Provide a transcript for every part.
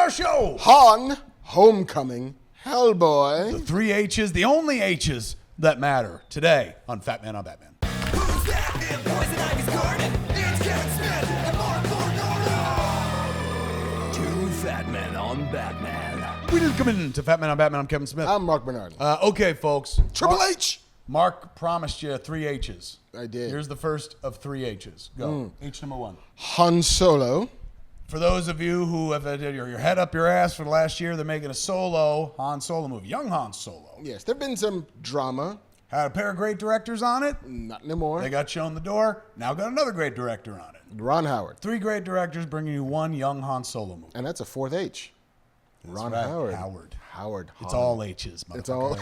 our show. Han, Homecoming, Hellboy. The 3 H's, the only H's that matter today on Fat Man on Batman. Who's that in Poison Ivy's garden? It's Kevin Smith and Marc. Two Fat Men on Batman. We just come in to Fat Man on Batman. I'm Kevin Smith. I'm Marc Bernardin. Okay, folks. Triple H. Marc promised you 3 H's. I did. Here's the first of 3 H's. Go. H number 1. Han Solo. For those of you who have had your head up your ass for the last year, they're making a solo Han Solo movie. Young Han Solo. Yes, there have been some drama. Had a pair of great directors on it. Not anymore. They got shown the door. Now got another great director on it. Ron Howard. 3 great directors bringing you one young Han Solo movie. And that's a 4th H. Ron right. Howard. It's all H's, It's all.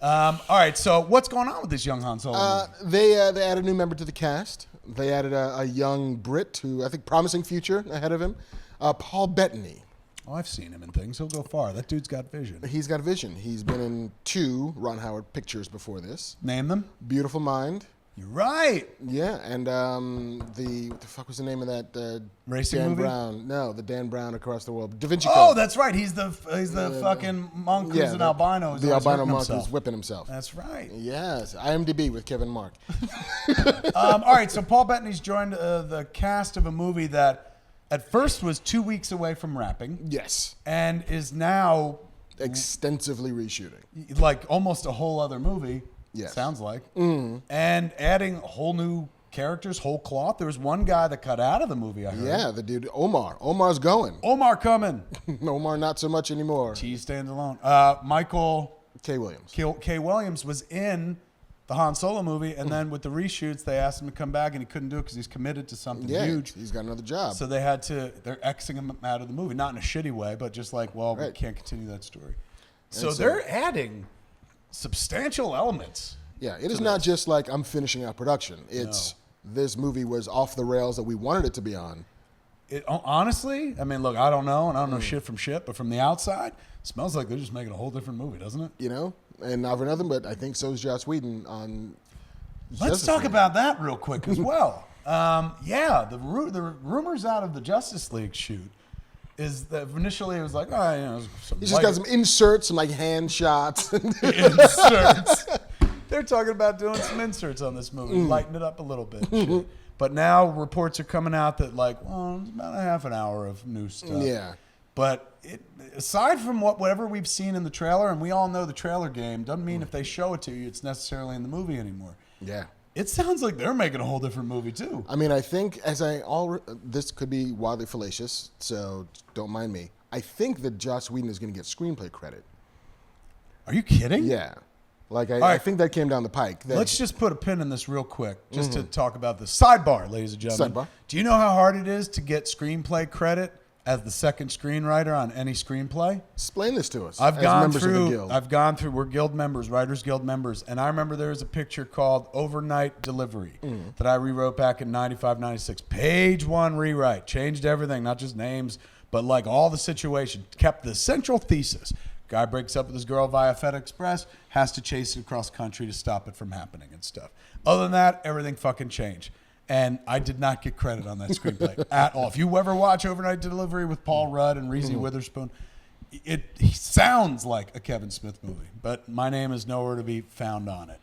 All right, so what's going on with this young Han Solo movie? They added a new member to the cast. They added a young Brit who I think promising future ahead of him. Paul Bettany. Oh, I've seen him in things. He'll go far. That dude's got vision. He's got vision. He's been in 2 Ron Howard pictures before this. Name them. Beautiful Mind. You're right. Yeah, and what the fuck was the name of that Racing Dan movie? Brown? No, the Dan Brown Across the World. Da Vinci Oh, Code. that's right. He's the fucking monk who's an albino. Who's the always albino hurting monk himself. who's whipping himself. That's right. Yes, IMDb with Kevin Marc. All right, so Paul Bettany's joined the cast of a movie that at first was 2 weeks away from wrapping. Yes, And is now extensively reshooting. like almost a whole other movie. Yes. Sounds like. And adding whole new characters, whole cloth. There was one guy that cut out of the movie, I heard. Yeah, the dude Omar. Omar's going. Omar coming. Omar not so much anymore. He stands alone. Michael K. Williams. K. Williams was in the Han Solo movie, and then with the reshoots, they asked him to come back, and he couldn't do it because he's committed to something Yeah, huge. he's got another job. So they're Xing him out of the movie. Not in a shitty way, but just like, well, we Right. can't continue that story. So so- they're adding substantial elements. Yeah, it is not just like I'm finishing out production. It's this movie was off the rails that we wanted it to be on. Honestly, I mean, look, I don't know, and I don't know shit from shit, but from the outside, it smells like they're just making a whole different movie, doesn't it? You know? And not for nothing, but I think so is Joss Whedon on Let's Justice talk League. about that real quick as well. The rumors out of the Justice League shoot is that initially it was like, oh, you know, some He's just got some inserts, some like hand shots. inserts. They're talking about doing some inserts on this movie, lighten it up a little bit. Shit. But now reports are coming out that like, well, it's about a half an hour of new stuff. Yeah. But aside from whatever we've seen in the trailer, and we all know the trailer game, doesn't mean if they show it to you, it's necessarily in the movie anymore. Yeah. It sounds like they're making a whole different movie too. I mean, I think this could be wildly fallacious, so don't mind me. I think that Joss Whedon is going to get screenplay credit. Are you kidding? Yeah. Like, I right. think that came down the pike. Let's just put a pin in this real quick, just to talk about this. Sidebar, ladies and gentlemen. Sidebar. Do you know how hard it is to get screenplay credit as the second screenwriter on any screenplay? explain this to us. I've as gone members of the through. guild. We're guild members, Writers Guild members, and I remember there was a picture called Overnight Delivery that I rewrote back in 95, 96. Page 1 rewrite, changed everything, not just names, but like all the situation. Kept the central thesis. Guy breaks up with his girl via FedEx Express, has to chase it across country to stop it from happening and stuff. Other than that, everything fucking changed. And I did not get credit on that screenplay at all. If you ever watch Overnight Delivery with Paul Rudd and Reese Witherspoon, it sounds like a Kevin Smith movie, but my name is nowhere to be found on it.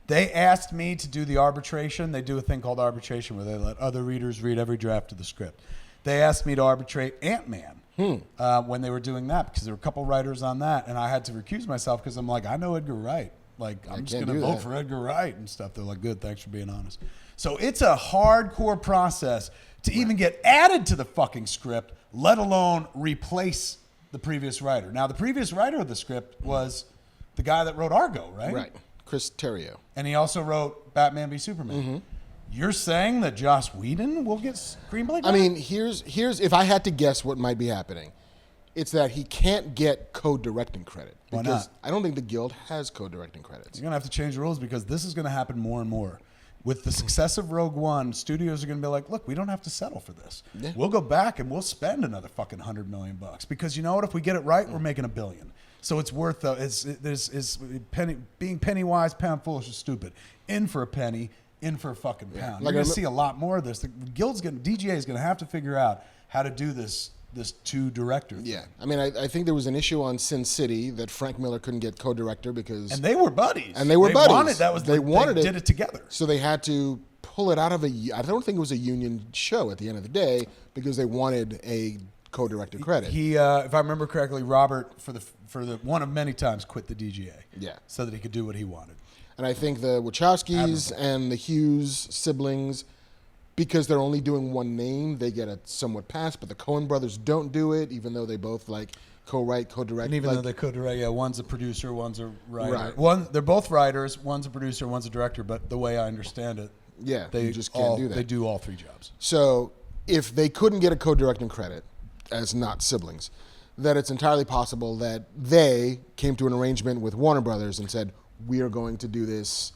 They asked me to do the arbitration. They do a thing called arbitration where they let other readers read every draft of the script. They asked me to arbitrate Ant-Man when they were doing that because there were a couple writers on that, and I had to recuse myself because I'm like, I know Edgar Wright. Like, I'm just going to vote for Edgar Wright and stuff. They're like, good, thanks for being honest. So it's a hardcore process to even get added to the fucking script, let alone replace the previous writer. Now, the previous writer of the script was the guy that wrote Argo, right? Right. Chris Terrio. And he also wrote Batman v Superman. You're saying that Joss Whedon will get screenplay? I mean, here's if I had to guess what might be happening, it's that he can't get co-directing credit. Why Because not? I don't think the guild has co-directing credits. You're going to have to change the rules because this is going to happen more and more. With the success of Rogue One, studios are going to be like, look, we don't have to settle for this. Yeah. We'll go back and we'll spend another fucking $100 million because you know what? If we get it right, we're making $1 billion. So it's worth being penny wise, pound foolish is stupid. In for a penny, in for a fucking pound. Like You're going to see a lot more of this. The guild's DGA is going to have to figure out how to do this this two-director thing. Yeah. I mean, I think there was an issue on Sin City that Frank Miller couldn't get co-director because... And they were buddies. And they were buddies. They wanted it. did it together. So they had to pull it out of I don't think it was a union show at the end of the day because they wanted a co-director credit. He, if I remember correctly, Robert, for the one of many times, quit the DGA. Yeah. So that he could do what he wanted. And I think the Wachowskis and the Hughes siblings, because they're only doing one name, they get a somewhat pass. But the Coen brothers don't do it, even though they both co-write, co-direct. And even though they co-direct, one's a producer, one's a writer. Right. They're both writers. One's a producer, one's a director. But the way I understand it, they just can't do that. They do all three jobs. So if they couldn't get a co-directing credit as not siblings, that it's entirely possible that they came to an arrangement with Warner Brothers and said, we are going to do this.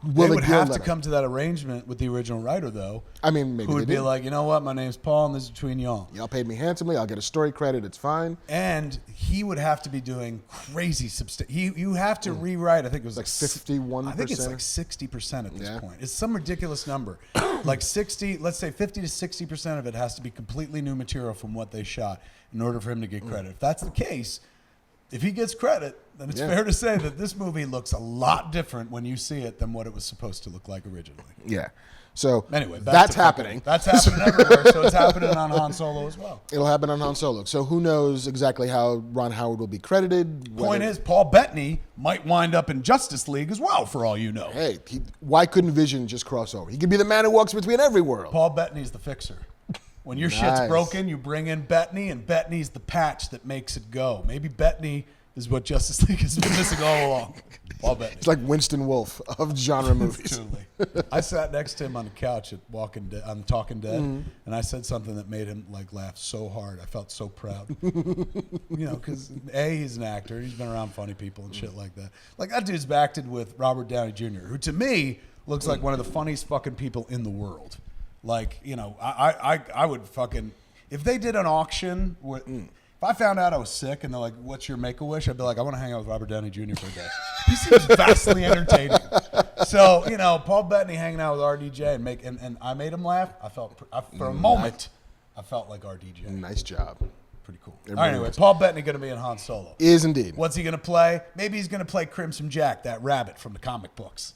They would have to come to that arrangement with the original writer, though. I mean, maybe who would they be did. like, you know what, my name's Paul, and this is between y'all. Y'all paid me handsomely. I'll get a story credit. It's fine. And he would have to be doing crazy you have to rewrite. I think it was like 51%. I think it's like 60% at this point. It's some ridiculous number. Like 60. Let's say 50 to 60% of it has to be completely new material from what they shot in order for him to get credit. If that's the case, if he gets credit, then it's fair to say that this movie looks a lot different when you see it than what it was supposed to look like originally. Yeah. So anyway, that's happening. That's happening everywhere. So it's happening on Han Solo as well. It'll happen on Han Solo. So who knows exactly how Ron Howard will be credited? Point is, Paul Bettany might wind up in Justice League as well, for all you know. Hey, why couldn't Vision just cross over? He could be the man who walks between every world. Paul Bettany's the fixer. When your shit's broken, you bring in Betany, and Betany's the patch that makes it go. Maybe Betany is what Justice League has been missing all along. Paul Bettany. It's like Winston Wolfe of genre movies. Truly. I sat next to him on the couch at Talking Dead, and I said something that made him laugh so hard. I felt so proud. Because he's an actor. He's been around funny people and shit like that. Like that dude's acted with Robert Downey Jr., who to me looks like one of the funniest fucking people in the world. Like, I would fucking, if they did an auction if I found out I was sick and they're like, what's your Make-A-Wish? I'd be like, I want to hang out with Robert Downey Jr. for a day. He seems vastly entertaining. So, Paul Bettany hanging out with RDJ and I made him laugh. I felt, for a moment, I felt like RDJ. Nice job. Pretty cool. All right, anyway, Paul Bettany going to be in Han Solo. Is indeed. What's he going to play? Maybe he's going to play Crimson Jack, that rabbit from the comic books.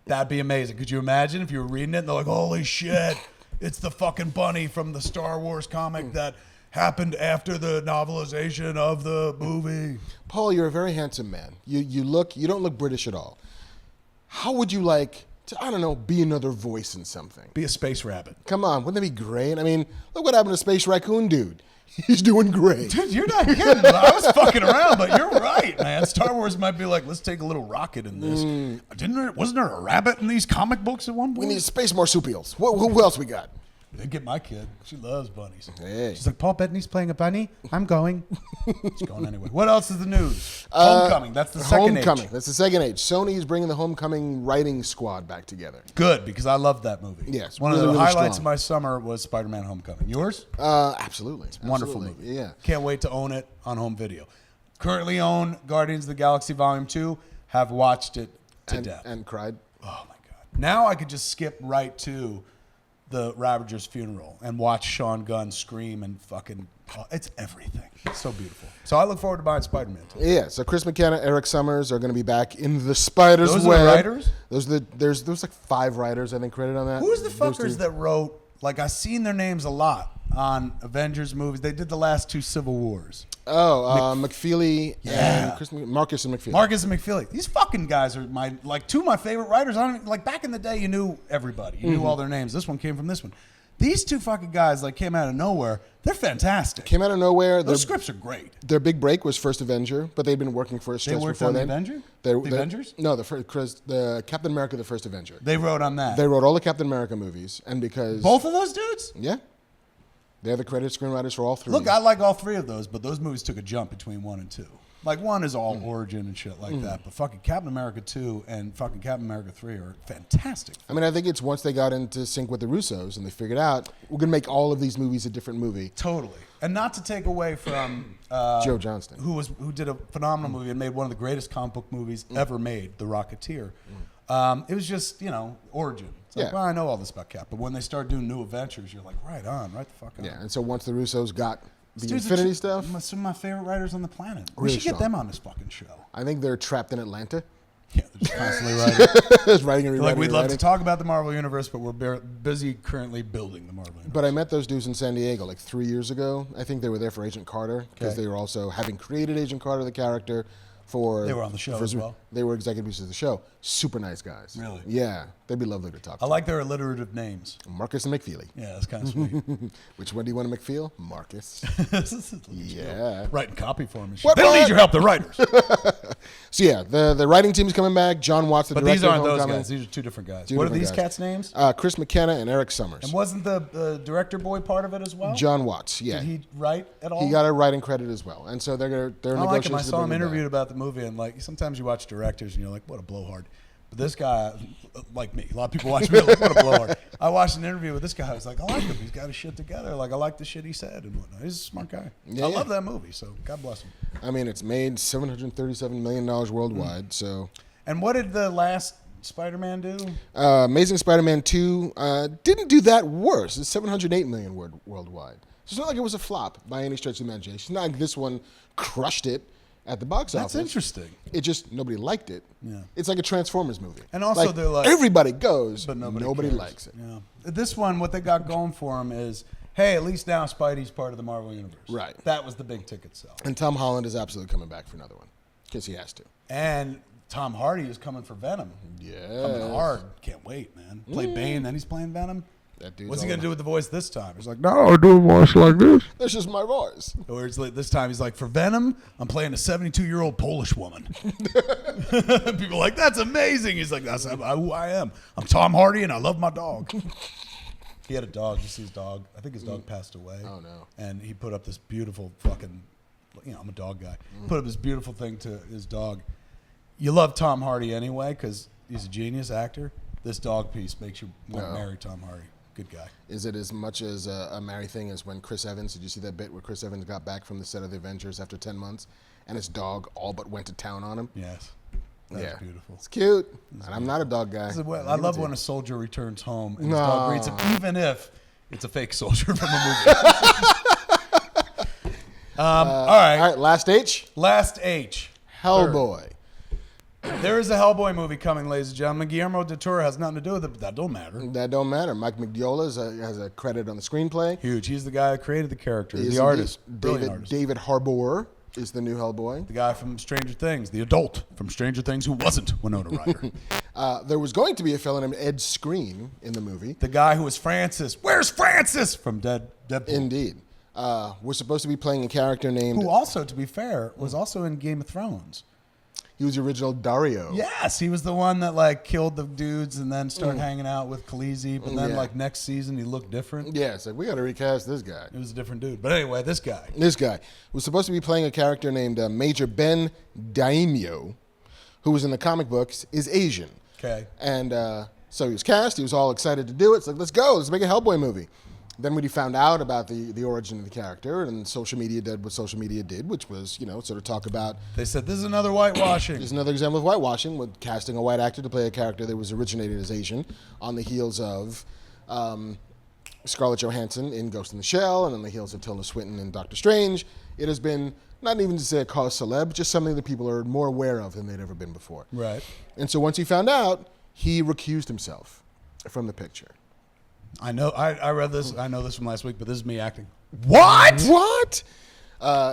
That'd be amazing. Could you imagine if you were reading it and they're like, holy shit, it's the fucking bunny from the Star Wars comic that happened after the novelization of the movie. Paul, you're a very handsome man. You don't look British at all. How would you like to, I don't know, be another voice in something? Be a space rabbit. Come on, wouldn't that be great? I mean, look what happened to Space Raccoon Dude. He's doing great. Dude, you're not kidding. I was fucking around, but you're right, man. Star Wars might be like, let's take a little rocket in this. Wasn't there a rabbit in these comic books at one point? We need space marsupials. Who else we got? They get my kid. She loves bunnies. Hey. She's like, Paul Bettany's playing a bunny? I'm going. She's going anyway. What else is the news? Homecoming. That's the second Homecoming. age. That's the second age. Sony is bringing the Homecoming writing squad back together. Good, because I loved that movie. Yes, One really, of the really highlights strong. of my summer was Spider-Man Homecoming. Yours? Absolutely. Wonderful Absolutely. movie. Yeah. Can't wait to own it on home video. Currently own Guardians of the Galaxy Volume 2. Have watched it to death. And cried. Oh, my God. Now I could just skip right to the Ravager's funeral and watch Sean Gunn scream and fucking... it's everything. It's so beautiful. So I look forward to buying Spider-Man too. Yeah, so Chris McKenna, Eric Summers are going to be back in the Spider's Those Web. are the writers? There's like 5 writers, I think, credited on that. Who's the Those fuckers two. that wrote... Like, I've seen their names a lot on Avengers movies. They did the last 2 Civil Wars. Oh, McFeely Yeah. and Marcus and McFeely. Marcus and McFeely. These fucking guys are two of my favorite writers. I don't even, like, back in the day, you knew everybody. You knew all their names. This one came from this one. These 2 fucking guys came out of nowhere. They're fantastic. Came out of nowhere. Those scripts are great. Their big break was First Avenger, but they'd been working for a They stretch worked before on the then. Avenger? The Avengers? No, the Captain America, the First Avenger. They wrote on that. They wrote all the Captain America movies, and because Both of those dudes? yeah, they're the credit screenwriters for all 3. Look, I like all 3 of those, but those movies took a jump between 1 and 2. Like, 1 is all origin and shit like that, but fucking Captain America 2 and fucking Captain America 3 are fantastic. I mean, I think it's once they got into sync with the Russos and they figured out we're gonna make all of these movies a different movie. Totally. And not to take away from Joe Johnston, who did a phenomenal movie and made one of the greatest comic book movies ever made, The Rocketeer. It was just, origin. It's like, Yeah. well, I know all this about Cap. But when they start doing new adventures, you're like, right on, right the fuck on. Yeah, and so once the Russos got the Dude's Infinity stuff, Some of my favorite writers on the planet. We Really should get strong. them on this fucking show. I think they're trapped in Atlanta. Yeah, they're just constantly writing. Just writing and Like, rewriting. we'd and love to writing. talk about the Marvel Universe, but we're busy currently building the Marvel Universe. But I met those dudes in San Diego like 3 years ago. I think they were there for Agent Carter because Okay. they were also having created Agent Carter, the character, for. They were on the show as well? They were executive producers of the show. Super nice guys. Really? Yeah, they'd be lovely to talk to. I like their alliterative names. Marcus and McFeely. Yeah, that's kind of sweet. Which one do you want to McFeel? Marcus. Yeah. Writing copy for them and shit. What, They don't what? need your help, the writers. So yeah, the writing team's coming back. John Watts, the But director. these aren't of those Homecoming. guys. These are two different guys. Two What are different these guys. cats' names? Chris McKenna and Eric Summers. And wasn't the director boy part of it as well? John Watts. Yeah. Did he write at all? He got a writing credit as well, and so they're I like him. negotiating. I saw him interviewed about the movie, and like sometimes you watch directors and you're like, what a blowhard. But this guy, like me, a lot of people watch me like, what a blowhard. I watched an interview with this guy. I was like, I like him. He's got his shit together. Like I like the shit he said and whatnot. He's a smart guy. Yeah, I yeah. love that movie. So God bless him. I mean, it's made $737 million worldwide. So, And what did the last Spider-Man do? Amazing Spider-Man 2 didn't do that worse. It's $708 million worldwide. So it's not like it was a flop by any stretch of the imagination. It's not like this one crushed it at the box That's office. interesting. It just nobody liked it. Yeah. It's like a Transformers movie. And also they're like- everybody goes, But but nobody nobody cares. likes it. Yeah. This one, what they got going for him is, hey, at least now Spidey's part of the Marvel Universe. Right. That was the big ticket sell. And Tom Holland is absolutely coming back for another one because he has to. And Tom Hardy is coming for Venom. Yeah. Coming hard. Can't wait, man. Played Bane, then he's playing Venom. That dude's What's he all going to do about- with the voice this time? He's like, No, I do a voice like this. That's just my voice. or it's like, this time he's like, for Venom, I'm playing a 72-year-old Polish woman. People are like, that's amazing. He's like, that's who I am. I'm Tom Hardy and I love my dog. He had a dog. You see his dog? I think his dog passed away. Oh, no. And he put up this beautiful fucking, I'm a dog guy. Put up this beautiful thing to his dog. You love Tom Hardy anyway because he's a genius actor. This dog piece makes you want to No. marry Tom Hardy. Good guy. Is it as much as a Mary thing as when Chris Evans, did you see that bit where Chris Evans got back from the set of The Avengers after 10 months and his dog all but went to town on him? Yes. That's beautiful. It's cute. And I'm not a dog guy. I love when a soldier returns home and his dog greets him, even if it's a fake soldier from a movie. All All right. right, last H. Last H. Hellboy. There is a Hellboy movie coming, ladies and gentlemen. Guillermo del Toro has nothing to do with it, but that don't matter. That don't matter. Mike Mignola has a credit on the screenplay. Huge. He's the guy that created the character, He is the artist. indeed. Brilliant artist. David Harbour is the new Hellboy. The guy from Stranger Things, the adult from Stranger Things who wasn't Winona Ryder. There was going to be a fellow named Ed Skrein in the movie. The guy who was Francis. Where's Francis? From Deadpool. Indeed. Was supposed to be playing a character named... Who also, to be fair, was also in Game of Thrones. He was the original Dario. Yes, he was the one that like killed the dudes and then started hanging out with Khaleesi. But then Yeah. like next season he looked different. Yeah, it's like, we got to recast this guy. It was a different dude. But anyway, this guy. This guy was supposed to be playing a character named Major Ben Daimyo, who was in the comic books, is Asian. Okay. And so he was cast. He was all excited to do it. It's like, let's go. Let's make a Hellboy movie. Then when he found out about the origin of the character, and social media did what social media did, which was, sort of talk about... They said this is another whitewashing. There's another example of whitewashing with casting a white actor to play a character that was originated as Asian on the heels of Scarlett Johansson in Ghost in the Shell and on the heels of Tilda Swinton in Doctor Strange. It has been, not even to say a cause celeb, just something that people are more aware of than they'd ever been before. Right. And so once he found out, he recused himself from the picture. I know. I read this. I know this from last week, but this is me acting. What? What?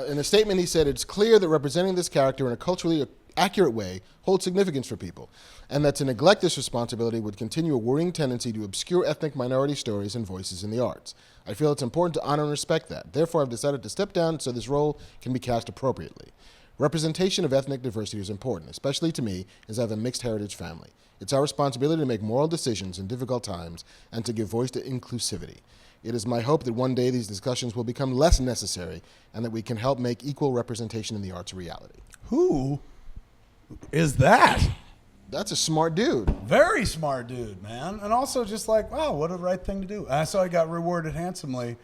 In a statement, he said, it's clear that representing this character in a culturally accurate way holds significance for people, and that to neglect this responsibility would continue a worrying tendency to obscure ethnic minority stories and voices in the arts. I feel it's important to honor and respect that. Therefore, I've decided to step down so this role can be cast appropriately. Representation of ethnic diversity is important, especially to me, as I have a mixed heritage family. It's our responsibility to make moral decisions in difficult times and to give voice to inclusivity. It is my hope that one day these discussions will become less necessary and that we can help make equal representation in the arts a reality. Who is that? That's a smart dude. Very smart dude, man. And also just like, wow, what a right thing to do. And I saw he got rewarded handsomely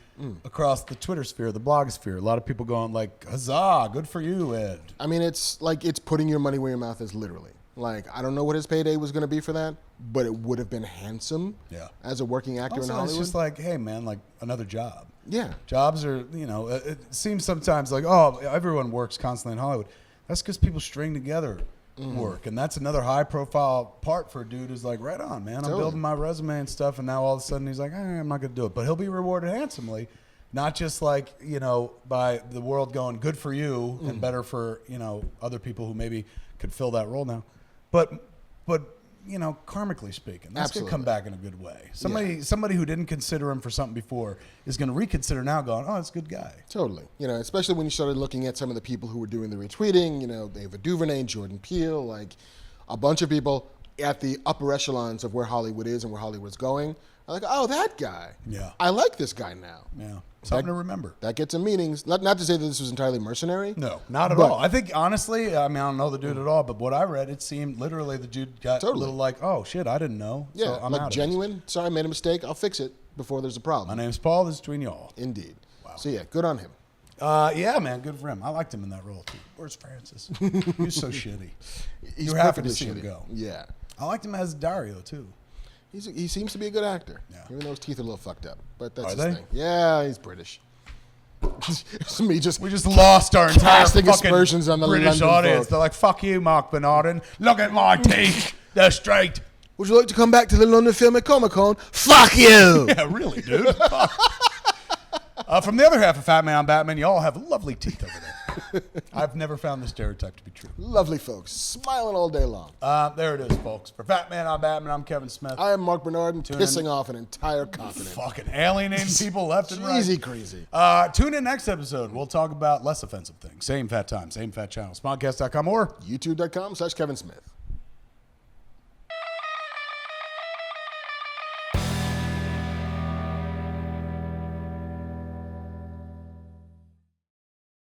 across the Twitter sphere, the blogosphere. A lot of people going like, huzzah, good for you, Ed. I mean, it's like it's putting your money where your mouth is, literally. Like, I don't know what his payday was going to be for that, but it would have been handsome as a working actor in Hollywood. It's just like, hey, man, like another job. Yeah. Jobs are, it seems sometimes like, oh, everyone works constantly in Hollywood. That's because people string together work. And that's another high-profile part for a dude who's like, right on, man. I'm building my resume and stuff. And now all of a sudden he's like, I'm not going to do it. But he'll be rewarded handsomely, not just like, by the world going, good for you and better for, other people who maybe could fill that role now. But karmically speaking, that's going to come back in a good way. Somebody who didn't consider him for something before is going to reconsider now going, oh, that's a good guy. Totally. Especially when you started looking at some of the people who were doing the retweeting, Ava DuVernay, Jordan Peele, like a bunch of people at the upper echelons of where Hollywood is and where Hollywood's going are like, oh, that guy. Yeah. I like this guy now. Yeah. Something to remember. That gets him meetings. Not to say that this was entirely mercenary. No, not at all. I think, honestly, I don't know the dude at all, but what I read, it seemed literally the dude got a little like, oh, shit, I didn't know. Yeah, so I'm like out genuine. Sorry, I made a mistake. I'll fix it before there's a problem. My name's Paul. This is between y'all. Indeed. Wow. So, yeah, good on him. Yeah, man, good for him. I liked him in that role, too. Where's Francis? He was so shitty. You were happy to see him go. Yeah. I liked him as Dario, too. He seems to be a good actor, even though his teeth are a little fucked up. But that's his they? thing. Yeah, he's British. We just lost our entire casting fucking aspersions on the British London audience. folk. They're like, fuck you, Marc Bernardin. Look at my teeth. They're straight. Would you like to come back to the London Film at Comic-Con? Fuck you! Yeah, really, dude. From the other half of Fat Man on Batman, you all have lovely teeth over there. I've never found this stereotype to be true. Lovely folks, smiling all day long. There it is, folks. For Fat Man on Batman, I'm Kevin Smith. I am Marc Bernardin, pissing off an entire continent. Fucking alienating people left and right. Easy crazy. Tune in next episode. We'll talk about less offensive things. Same fat time, same fat channel. Smodcast.com or YouTube.com/Kevin Smith.